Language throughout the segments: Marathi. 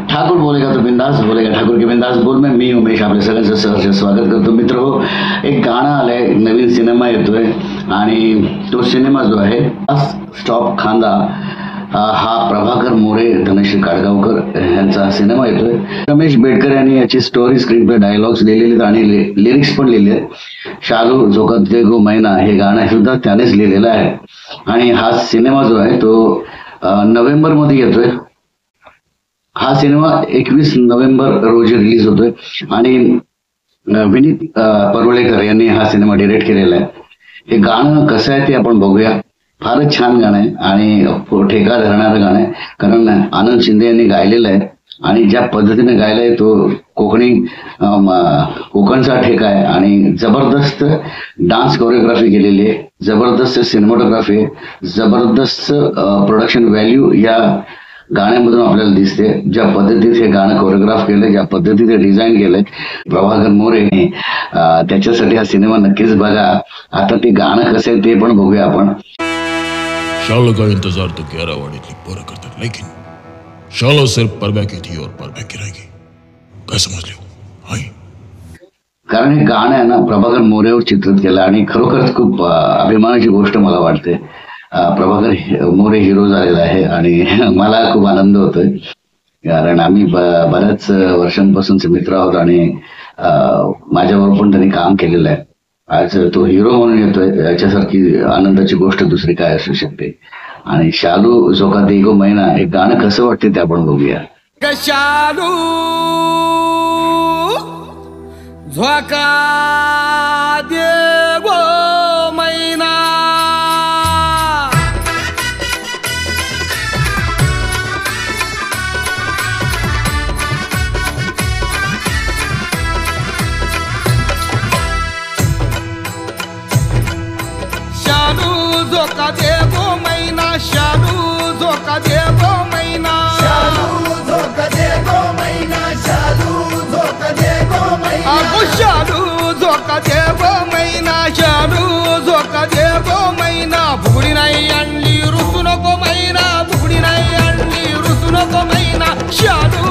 ठाकुर बोलेगा तो बिंदास बोलेगा, ठाकुर के बिंदास बोल में मी उमेश आपल्या सगळ्यांचं सहर्ष स्वागत करतो. मित्र हो, एक गाणं आलंय, नवीन सिनेमा येतोय आणि तो सिनेमा जो आहे स्टॉप खांदा हा प्रभाकर मोरे, धनश्री काडगावकर यांचा सिनेमा येतोय. रमेश बेडकर यांनी याची स्टोरी, स्क्रीन प्ले, डायलॉग्स लिहिलेले आणि लिरिक्स पण लिहिले. शालू जोकते गो मैना हे गाणं सुद्धा त्यानेच लिहिलेलं आहे. आणि हा सिनेमा जो आहे तो नोव्हेंबर मध्ये येतोय. हा सिनेमा 21 नोव्हेंबर रोजी रिलीज होतोय आणि विनीत परुळेकर यांनी हा सिनेमा डिरेक्ट केलेला आहे. हे गाणं कसं आहे ते आपण बघूया. फारच छान गाणं आहे आणि ठेका धरणारं गाणं आहे, कारण आनंद शिंदे यांनी गायलेलं आहे आणि ज्या पद्धतीने गायलाय तो कोकणचा ठेका आहे आणि जबरदस्त डान्स कोरिओग्राफी केलेली आहे, जबरदस्त सिनेमॅटोग्राफी आहे, जबरदस्त प्रोडक्शन व्हॅल्यू या गाण्यामधून आपल्याला दिसते. ज्या पद्धतीत हे गाणं कोरिओग्राफ केलंय, ज्या पद्धतीने डिझाईन केलंय प्रभाकर मोरे, त्याच्यासाठी हा सिनेमा नक्कीच बघा. आता ते गाणं कसं आहे ते पण बघूया आपण. शालो का इंतजार तो 11 वाड़ीतली पोरं करतात, लेकिन शालो सिर्फ परब्या की थी और परब्या की रहेगी. काय समजले हो? कारण हे गाणं आहे ना प्रभाकर मोरेवर चित्रित केलं आणि खरोखरच खूप अभिमानाची गोष्ट मला वाटते. प्रभाकर मोरे हिरो झालेला आहे आणि मला खूप आनंद होतोय, कारण आम्ही बऱ्याच वर्षांपासूनचे मित्र आहोत आणि माझ्यावर पण त्यांनी काम केलेलं आहे. आज तो हिरो म्हणून येतोय, याच्यासारखी आनंदाची गोष्ट दुसरी काय असू शकते. आणि शालू जोका देगो मैना हे गाणं कसं वाटते ते आपण बघूया. शालू झोका देगो मैना, शालू झोका देगो मैना, शालू झोका देगो मैना, शालू झोका देगो मैना, शालू झोका देगो मैना, अगो शालू झोका देगो मैना, शालू झोका देगो मैना. फुगडी नाही आणली रुसू नको मैना, फुगडी नाही आणली रुसू नको मैना, शालू.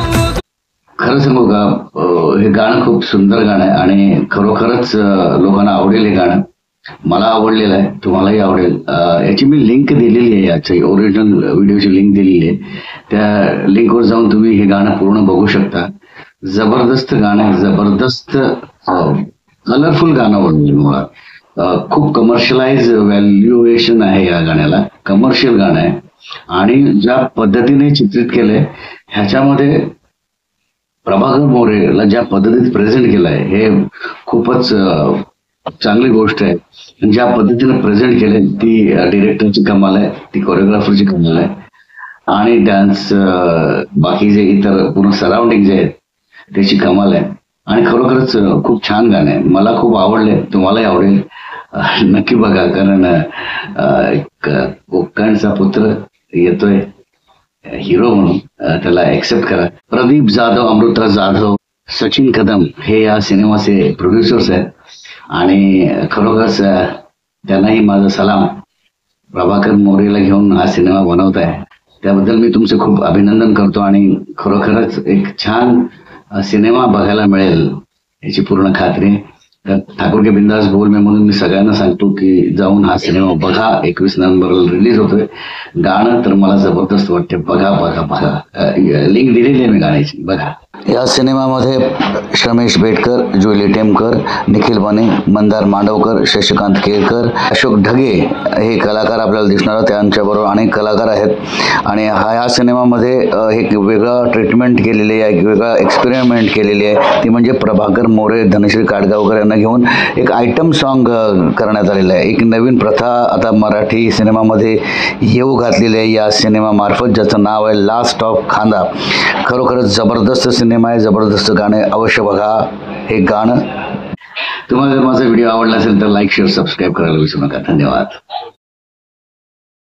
खरं सांगू का, हे गाणं खूप सुंदर गाणं आहे आणि खरोखरच लोकांना आवडेल हे गाणं. मला आवडलेलं आहे, तुम्हालाही आवडेल. याची मी लिंक दिलेली आहे, याची ओरिजिनल व्हिडिओची लिंक दिलेली आहे. त्या लिंकवर जाऊन तुम्ही हे गाणं पूर्ण बघू शकता. जबरदस्त गाणं आहे, जबरदस्त कलरफुल गाणं बनवलं. मुळात खूप कमर्शियलाइज व्हॅल्युएशन आहे या गाण्याला, कमर्शियल गाणं आहे आणि ज्या पद्धतीने चित्रित केलंय ह्याच्यामध्ये प्रभाकर मोरेला ज्या पद्धतीत प्रेझेंट केलंय हे खूपच चांगली गोष्ट आहे. ज्या पद्धतीने प्रेझेंट केले ती डिरेक्टरची कमाल आहे, ती कोरिओग्राफरची कमाल आहे आणि डान्स बाकी जे इतर पूर्ण सराउंडिंग जे आहेत त्याची कमाल आहे. आणि खरोखरच खूप छान गाणं आहे, मला खूप आवडले, तुम्हालाही आवडेल. नक्की बघा, कारण कोकणचा पुत्र येतोय हिरो म्हणून, त्याला एक्सेप्ट करा. प्रदीप जाधव, अमृता जाधव, सचिन कदम हे या सिनेमाचे प्रोड्युसर्स आहेत आणि खरोखरच त्यांनाही माझा सलाम. प्रभाकर मोरेला घेऊन हा सिनेमा बनवत आहे त्याबद्दल मी तुमचे खूप अभिनंदन करतो आणि खरोखरच एक छान सिनेमा बघायला मिळेल याची पूर्ण खात्री. तर ठाकुर के बिंदास बोल में म्हणून मी सगळ्यांना सांगतो की जाऊन हा सिनेमा बघा. 21 नोव्हेंबरला रिलीज होतोय. गाणं तर मला जबरदस्त वाटते, बघा बघा बघा. लिंक दिलेली आहे मी गाण्याची, बघा. या सिनेमामध्ये रमेश बेडकर, जुली टेमकर, निखिल बने, मंदार मांडवकर, शशिकांत केळकर, अशोक ढगे हे कलाकार आपल्याला दिसणार. त्यांच्याबरोबर अनेक कलाकार आहेत आणि ह्या सिनेमामध्ये एक वेगळं ट्रीटमेंट केलेली आहे, एक वेगळा एक्सपेरिमेंट केलेली आहे. ती म्हणजे प्रभाकर मोरे, धनश्री काडगावकर यांना घेऊन एक आयटम सॉन्ग करण्यात आलेलं आहे. एक नवीन प्रथा आता मराठी सिनेमामध्ये येऊ घातलेली आहे या सिनेमामार्फत, ज्याचं नाव आहे लास्ट ऑफ खांदा. खरोखरच जबरदस्त सिनेमा आहे, जबरदस्त गाणे, अवश्य बघा हे गाणं. तुम्हाला जर माझा व्हिडिओ आवडला असेल तर लाईक, शेअर, सबस्क्राईब करायला विसरू नका. धन्यवाद.